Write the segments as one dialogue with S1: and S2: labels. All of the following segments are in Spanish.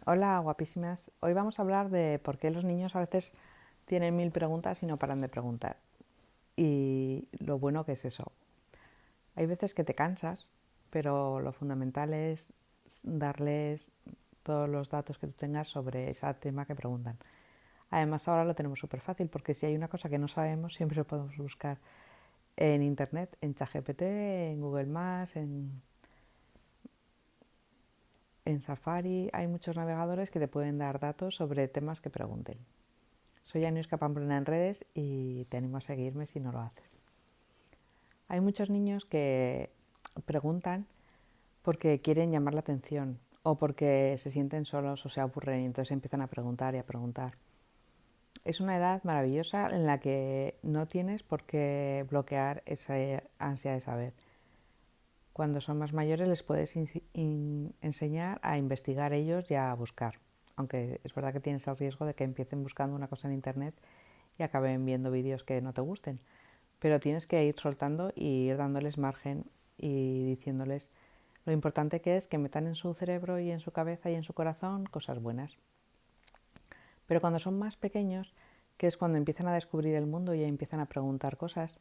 S1: Hola, guapísimas. Hoy vamos a hablar de por qué los niños a veces tienen mil preguntas y no paran de preguntar. Y lo bueno que es eso. Hay veces que te cansas, pero lo fundamental es darles todos los datos que tú tengas sobre ese tema que preguntan. Además, ahora lo tenemos súper fácil porque si hay una cosa que no sabemos, siempre lo podemos buscar en internet, en ChatGPT, en Google Maps, en Safari. Hay muchos navegadores que te pueden dar datos sobre temas que pregunten. Soy Aniuska Pamplona en redes y te animo a seguirme si no lo haces. Hay muchos niños que preguntan porque quieren llamar la atención o porque se sienten solos o se aburren y entonces empiezan a preguntar y a preguntar. Es una edad maravillosa en la que no tienes por qué bloquear esa ansia de saber. Cuando son más mayores les puedes enseñar a investigar ellos y a buscar. Aunque es verdad que tienes el riesgo de que empiecen buscando una cosa en internet y acaben viendo vídeos que no te gusten. Pero tienes que ir soltando y ir dándoles margen y diciéndoles lo importante que es que metan en su cerebro y en su cabeza y en su corazón cosas buenas. Pero cuando son más pequeños, que es cuando empiezan a descubrir el mundo y empiezan a preguntar cosas,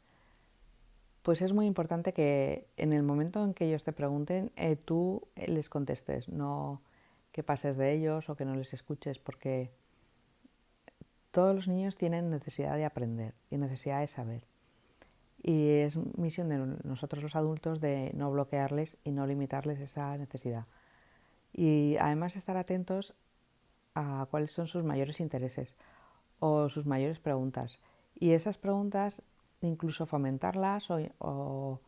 S1: pues es muy importante que en el momento en que ellos te pregunten, tú les contestes, no que pases de ellos o que no les escuches, porque todos los niños tienen necesidad de aprender y necesidad de saber. Y es misión de nosotros los adultos de no bloquearles y no limitarles esa necesidad. Y además estar atentos a cuáles son sus mayores intereses o sus mayores preguntas. Y esas preguntas incluso fomentarlas o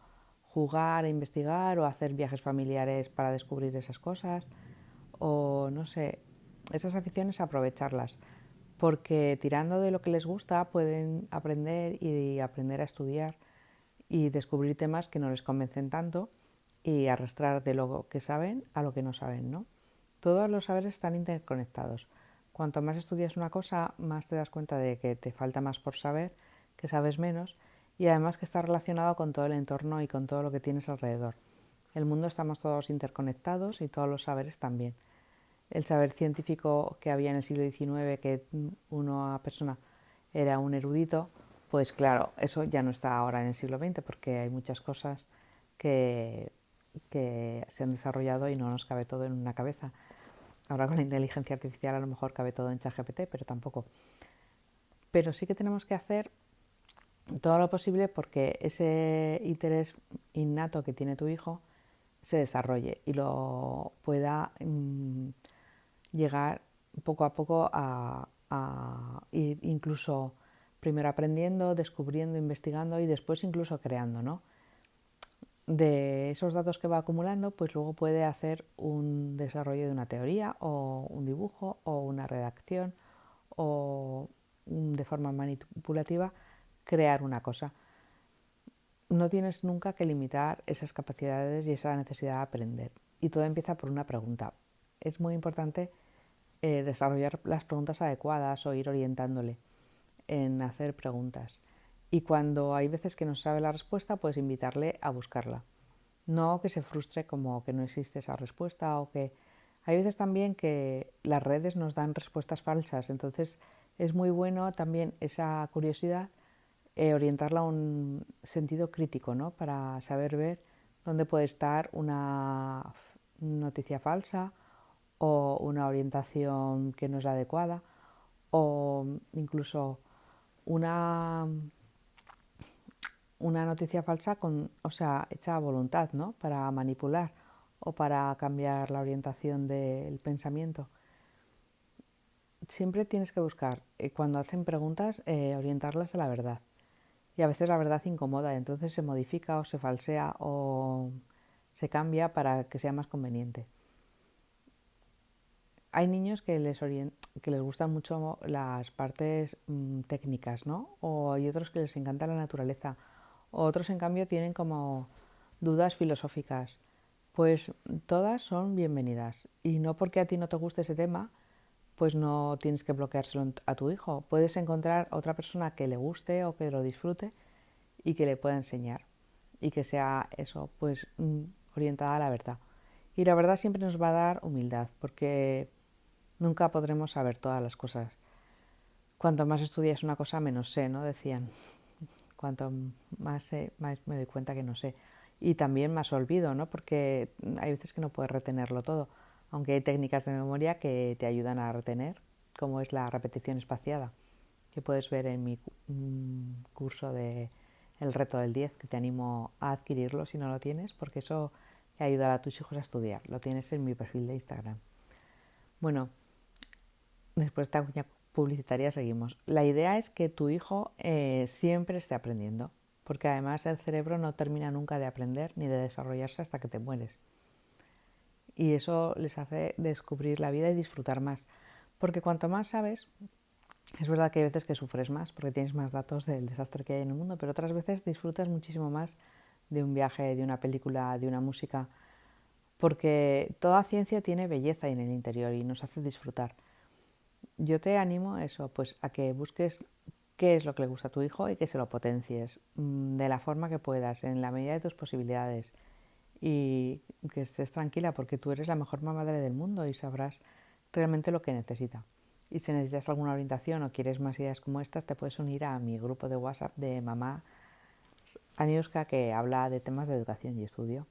S1: jugar a investigar o hacer viajes familiares para descubrir esas cosas o no sé, esas aficiones aprovecharlas porque tirando de lo que les gusta pueden aprender y aprender a estudiar y descubrir temas que no les convencen tanto y arrastrar de lo que saben a lo que no saben, ¿no? Todos los saberes están interconectados. Cuanto más estudias una cosa, más te das cuenta de que te falta más por saber, que sabes menos y además que está relacionado con todo el entorno y con todo lo que tienes alrededor. El mundo estamos todos interconectados y todos los saberes también. El saber científico que había en el siglo XIX, que una persona era un erudito, pues claro, eso ya no está ahora en el siglo XX porque hay muchas cosas que, que se han desarrollado y no nos cabe todo en una cabeza. Ahora con la inteligencia artificial a lo mejor cabe todo en ChatGPT, pero tampoco. Pero sí que tenemos que hacer todo lo posible porque ese interés innato que tiene tu hijo se desarrolle y lo pueda llegar poco a poco a ir incluso primero aprendiendo, descubriendo, investigando y después incluso creando, ¿no? De esos datos que va acumulando, pues luego puede hacer un desarrollo de una teoría o un dibujo o una redacción o de forma manipulativa crear una cosa. No tienes nunca que limitar esas capacidades y esa necesidad de aprender. Y todo empieza por una pregunta. Es muy importante desarrollar las preguntas adecuadas o ir orientándole en hacer preguntas. Y cuando hay veces que no sabe la respuesta, pues invitarle a buscarla. No que se frustre como que no existe esa respuesta o que hay veces también que las redes nos dan respuestas falsas. Entonces es muy bueno también esa curiosidad orientarla a un sentido crítico, ¿no? Para saber ver dónde puede estar una noticia falsa o una orientación que no es la adecuada o incluso una, una noticia falsa con, o sea, hecha a voluntad, ¿no? Para manipular o para cambiar la orientación del pensamiento. Siempre tienes que buscar, cuando hacen preguntas, orientarlas a la verdad. Y a veces la verdad incomoda, entonces se modifica o se falsea o se cambia para que sea más conveniente. Hay niños que les gustan mucho las partes técnicas, ¿no? O hay otros que les encanta la naturaleza. O otros, en cambio, tienen como dudas filosóficas. Pues todas son bienvenidas. Y no porque a ti no te guste ese tema, pues no tienes que bloqueárselo a tu hijo. Puedes encontrar otra persona que le guste o que lo disfrute y que le pueda enseñar. Y que sea eso, pues orientada a la verdad. Y la verdad siempre nos va a dar humildad, porque Nunca podremos saber todas las cosas. Cuanto más estudias una cosa, menos sé, ¿no? Decían. Cuanto más sé, más me doy cuenta que no sé. Y también más olvido, ¿no? Porque hay veces que no puedes retenerlo todo, aunque hay técnicas de memoria que te ayudan a retener, como es la repetición espaciada, que puedes ver en mi curso de El reto del 10, que te animo a adquirirlo si no lo tienes, porque eso ayudará a tus hijos a estudiar. Lo tienes en mi perfil de Instagram. Bueno, después de esta cuña publicitaria seguimos. La idea es que tu hijo siempre esté aprendiendo, porque además el cerebro no termina nunca de aprender ni de desarrollarse hasta que te mueres. Y eso les hace descubrir la vida y disfrutar más. Porque cuanto más sabes, es verdad que hay veces que sufres más porque tienes más datos del desastre que hay en el mundo, pero otras veces disfrutas muchísimo más de un viaje, de una película, de una música, porque toda ciencia tiene belleza en el interior y nos hace disfrutar. Yo te animo a eso, pues a que busques qué es lo que le gusta a tu hijo y que se lo potencies de la forma que puedas, en la medida de tus posibilidades, y que estés tranquila porque tú eres la mejor madre del mundo y sabrás realmente lo que necesita. Y si necesitas alguna orientación o quieres más ideas como estas, te puedes unir a mi grupo de WhatsApp de mamá Aniuska, que habla de temas de educación y estudio.